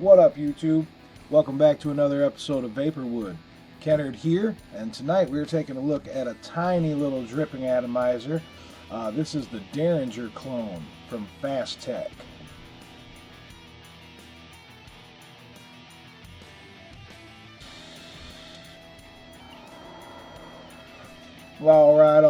What up, YouTube? Welcome back to another episode of Vaporwood. Kennard here, and tonight we're taking a look at a tiny little dripping atomizer. This is the Derringer clone from Fast Tech. Alright.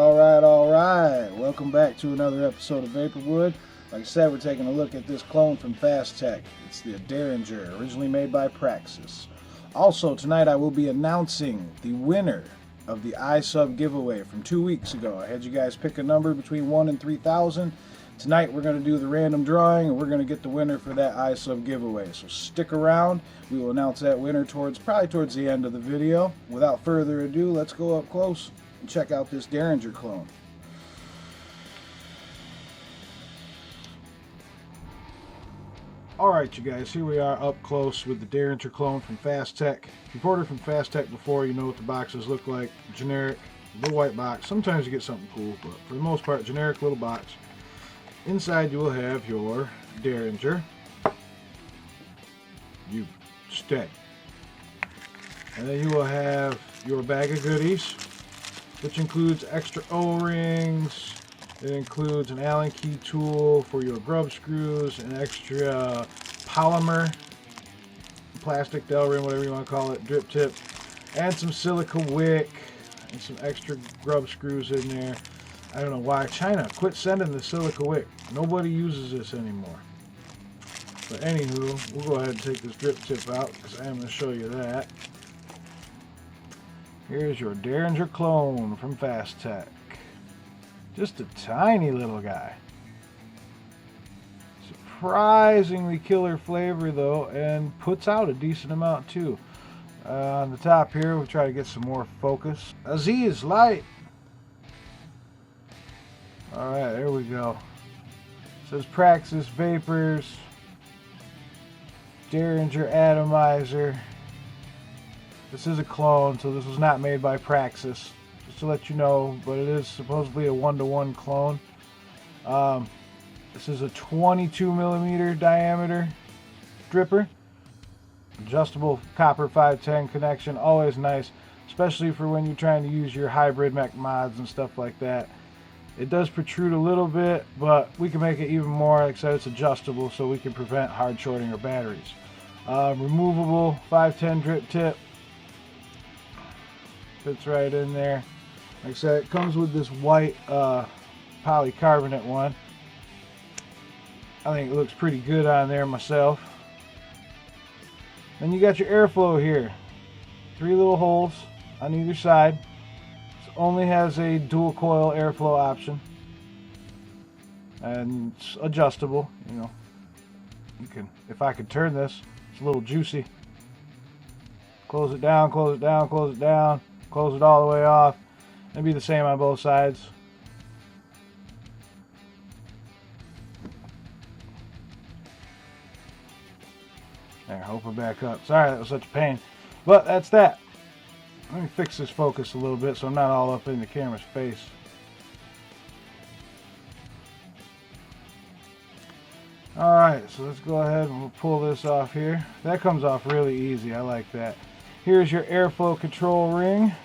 Welcome back to another episode of Vaporwood. Like I said, we're taking a look at this clone from Fast Tech. It's the Derringer, originally made by Praxis. Also, tonight I will be announcing the winner of the isub giveaway from 2 weeks ago. I had you guys pick a number between 1 and 3,000. Tonight we're going to do the random drawing and we're going to get the winner for that isub giveaway. So stick around. We will announce that winner probably towards the end of the video. Without further ado, let's go up close and check out this Derringer clone. Alright, you guys, here we are up close with the Derringer clone from Fast Tech. If you've ordered from Fast Tech before, you know what the boxes look like. Generic, little white box. Sometimes you get something cool, but for the most part, generic little box. Inside you will have your Derringer. You stay. And then you will have your bag of goodies, which includes extra O-rings. It includes an Allen key tool for your grub screws, an extra polymer, plastic dowel ring, whatever you want to call it, drip tip, and some silica wick, and some extra grub screws in there. I don't know why. China, quit sending the silica wick. Nobody uses this anymore. But anywho, we'll go ahead and take this drip tip out because I am going to show you that. Here's your Derringer clone from Fast Tech. Just a tiny little guy. Surprisingly killer flavor though, and puts out a decent amount too. On the top here, we'll try to get some more focus. Aziz, light! Alright, there we go. It says Praxis Vapors, Derringer Atomizer. This is a clone, so this was not made by Praxis. To let you know, but it is supposedly a 1-to-1 clone. This is a 22mm diameter dripper, adjustable copper 510 connection, always nice, especially for when you're trying to use your hybrid mech mods and stuff like that. It does protrude a little bit, but we can make it even more. Like I said, it's adjustable, so we can prevent hard shorting of batteries. Removable 510 drip tip, fits right in there. Like I said, it comes with this white polycarbonate one. I think it looks pretty good on there myself. Then you got your airflow here. 3 little holes on either side. This only has a dual coil airflow option. And it's adjustable, you know. You can, if I could turn this, it's a little juicy. Close it down, close it down, close it down, close it all the way off. It'll be the same on both sides. There, open back up. Sorry that was such a pain. But that's that. Let me fix this focus a little bit so I'm not all up in the camera's face. Alright, so let's go ahead and we'll pull this off here. That comes off really easy. I like that. Here's your airflow control ring.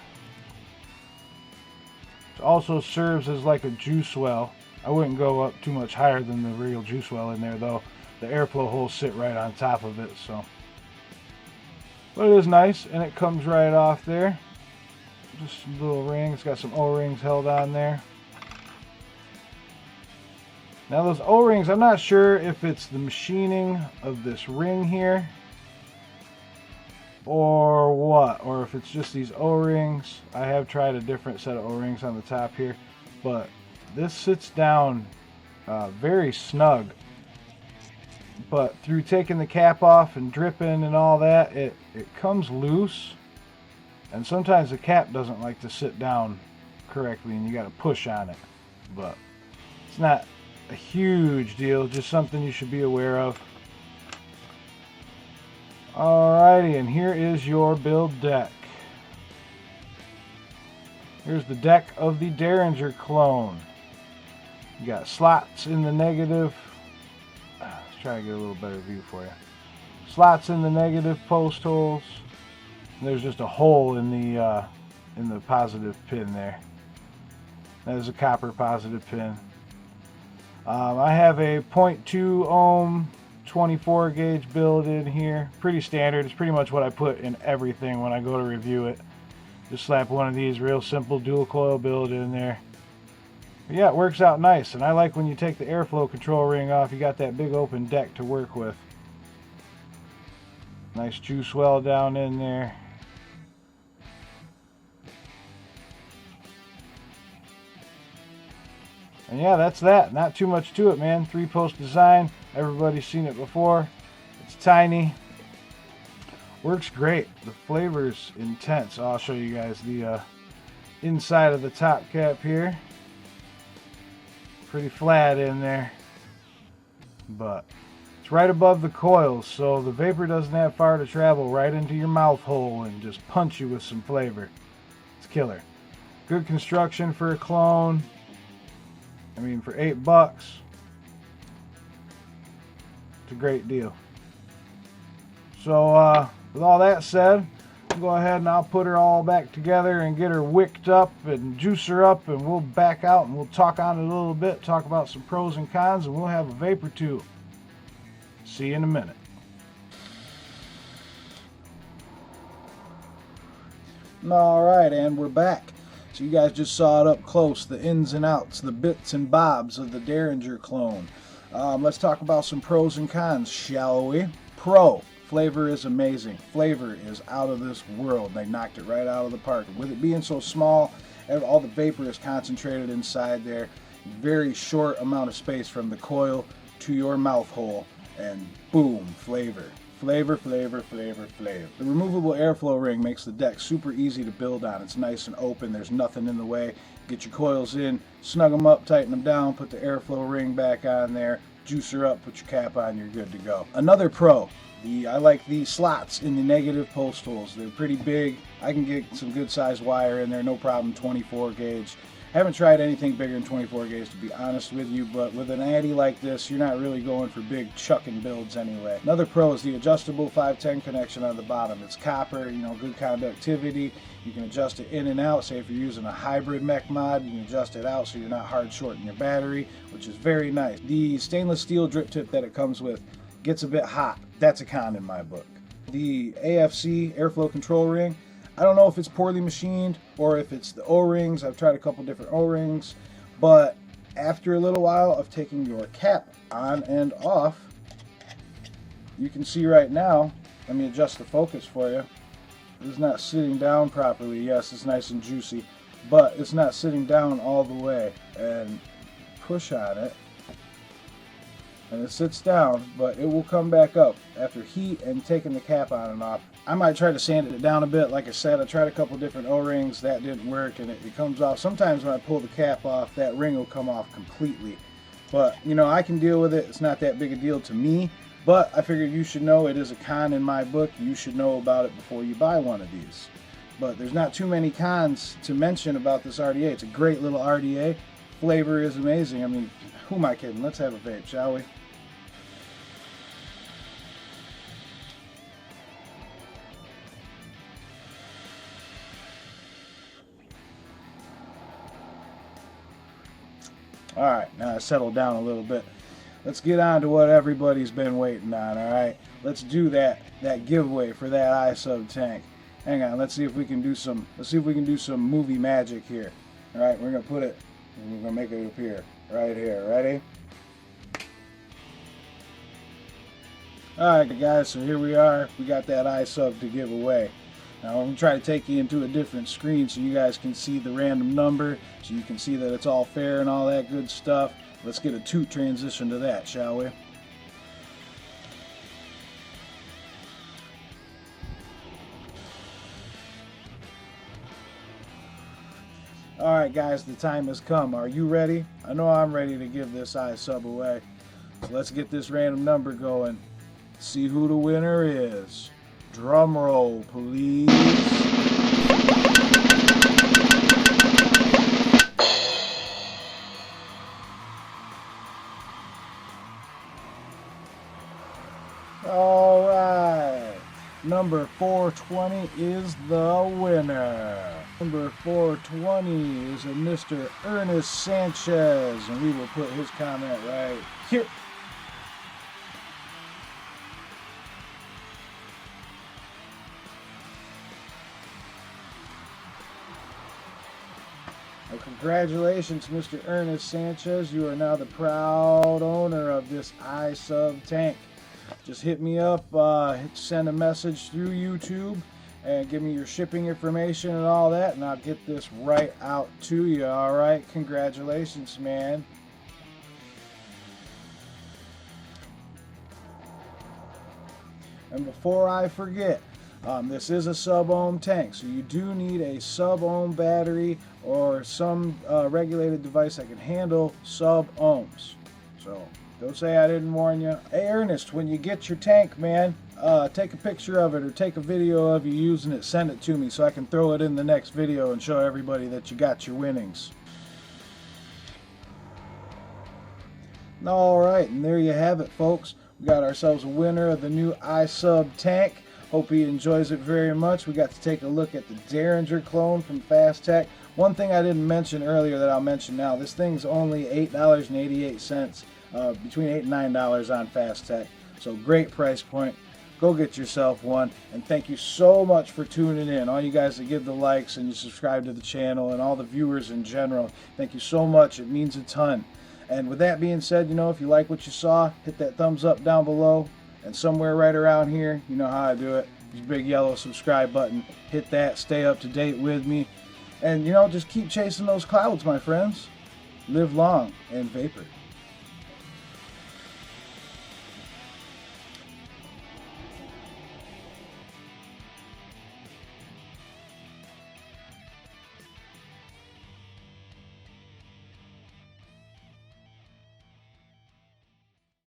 It also serves as like a juice well. I wouldn't go up too much higher than the real juice well in there though. The airflow holes sit right on top of it, so. But it is nice, and it comes right off there. Just some little rings. It's got some O-rings held on there. Now those O-rings, I'm not sure if it's the machining of this ring here or what, or if it's just these O-rings. I have tried a different set of O-rings on the top here, but this sits down very snug. But through taking the cap off and dripping and all that, it comes loose, and sometimes the cap doesn't like to sit down correctly and you got to push on it. But it's not a huge deal, just something you should be aware of. Alrighty, and here is your build deck. Here's the deck of the Derringer clone. You got slots in the negative. Let's try to get a little better view for you. slots in the negative post holes. And there's just a hole in the positive pin there. That is a copper positive pin. I have a 0.2 ohm 24 gauge build in here. Pretty standard. It's pretty much what I put in everything when I go to review it. Just slap one of these real simple dual coil build in there. But yeah, it works out nice, and I like when you take the airflow control ring off, you got that big open deck to work with. Nice juice well down in there. And yeah, that's that. Not too much to it, man. 3-post design. Everybody's seen it before. It's tiny. Works great. The flavor's intense. I'll show you guys the inside of the top cap here. Pretty flat in there. But it's right above the coils, so the vapor doesn't have far to travel right into your mouth hole and just punch you with some flavor. It's killer. Good construction for a clone. I mean, for $8, it's a great deal. So, with all that said, I'll go ahead and I'll put her all back together and get her wicked up and juice her up, and we'll back out and we'll talk on it a little bit, talk about some pros and cons, and we'll have a vapor tube. See you in a minute. Alright, and we're back. So you guys just saw it up close, the ins and outs, the bits and bobs of the Derringer clone. Let's talk about some pros and cons, shall we? Pro, flavor is amazing. Flavor is out of this world. They knocked it right out of the park. With it being so small, all the vapor is concentrated inside there. Very short amount of space from the coil to your mouth hole, and boom, flavor. Flavor, flavor, flavor, flavor. The removable airflow ring makes the deck super easy to build on. It's nice and open. There's nothing in the way. Get your coils in, snug them up, tighten them down, put the airflow ring back on there, juice her up, put your cap on, you're good to go. Another pro, I like the slots in the negative post holes. They're pretty big. I can get some good sized wire in there, no problem, 24 gauge. Haven't tried anything bigger than 24 gauge, to be honest with you, but with an Addy like this, you're not really going for big chucking builds anyway. Another pro is the adjustable 510 connection on the bottom. It's copper, good conductivity. You can adjust it in and out. Say if you're using a hybrid mech mod, you can adjust it out so you're not hard shorting your battery, which is very nice. The stainless steel drip tip that it comes with gets a bit hot. That's a con in my book. The AFC airflow control ring, I don't know if it's poorly machined or if it's the O-rings. I've tried a couple different O-rings, but after a little while of taking your cap on and off, you can see right now, let me adjust the focus for you. It's not sitting down properly. Yes, it's nice and juicy, but it's not sitting down all the way. And push on it, and it sits down, but it will come back up after heat and taking the cap on and off. I might try to sand it down a bit. Like I said, I tried a couple different O-rings. That didn't work, and it comes off. Sometimes when I pull the cap off, that ring will come off completely. But, I can deal with it. It's not that big a deal to me. But I figured you should know it is a con in my book. You should know about it before you buy one of these. But there's not too many cons to mention about this RDA. It's a great little RDA. Flavor is amazing. I mean, who am I kidding? Let's have a vape, shall we? Alright, now I settled down a little bit. Let's get on to what everybody's been waiting on, alright? Let's do that giveaway for that isub tank. Hang on, let's see if we can do some movie magic here. Alright, we're gonna make it appear right here. Ready? Alright guys, so here we are. We got that isub to give away. Now I'm going to try to take you into a different screen so you guys can see the random number, so you can see that it's all fair and all that good stuff. Let's get a toot transition to that, shall we? Alright guys, the time has come. Are you ready? I know I'm ready to give this isub away. So let's get this random number going. See who the winner is. Drum roll, please. All right. Number 420 is the winner. Number 420 is a Mr. Ernest Sanchez, and we will put his comment right here. Well, congratulations, Mr. Ernest Sanchez. You are now the proud owner of this isub tank. Just hit me up, send a message through YouTube, and give me your shipping information and all that, and I'll get this right out to you, alright? Congratulations, man. And before I forget, this is a sub-ohm tank, so you do need a sub-ohm battery or some regulated device that can handle sub-ohms. So don't say I didn't warn you. Hey Ernest, when you get your tank, man, take a picture of it or take a video of you using it, send it to me so I can throw it in the next video and show everybody that you got your winnings. Alright, and there you have it, folks. We got ourselves a winner of the new isub tank. Hope he enjoys it very much. We got to take a look at the Derringer clone from Fast Tech. One thing I didn't mention earlier that I'll mention now, this thing's only $8.88, between $8 and $9 on Fast Tech. So great price point. Go get yourself one, and thank you so much for tuning in. All you guys that give the likes and you subscribe to the channel, and all the viewers in general, thank you so much. It means a ton. And with that being said, you know, if you like what you saw, hit that thumbs up down below. And somewhere right around here, you know how I do it, this big yellow subscribe button. Hit that, stay up to date with me. And, you know, just keep chasing those clouds, my friends. Live long and vapor.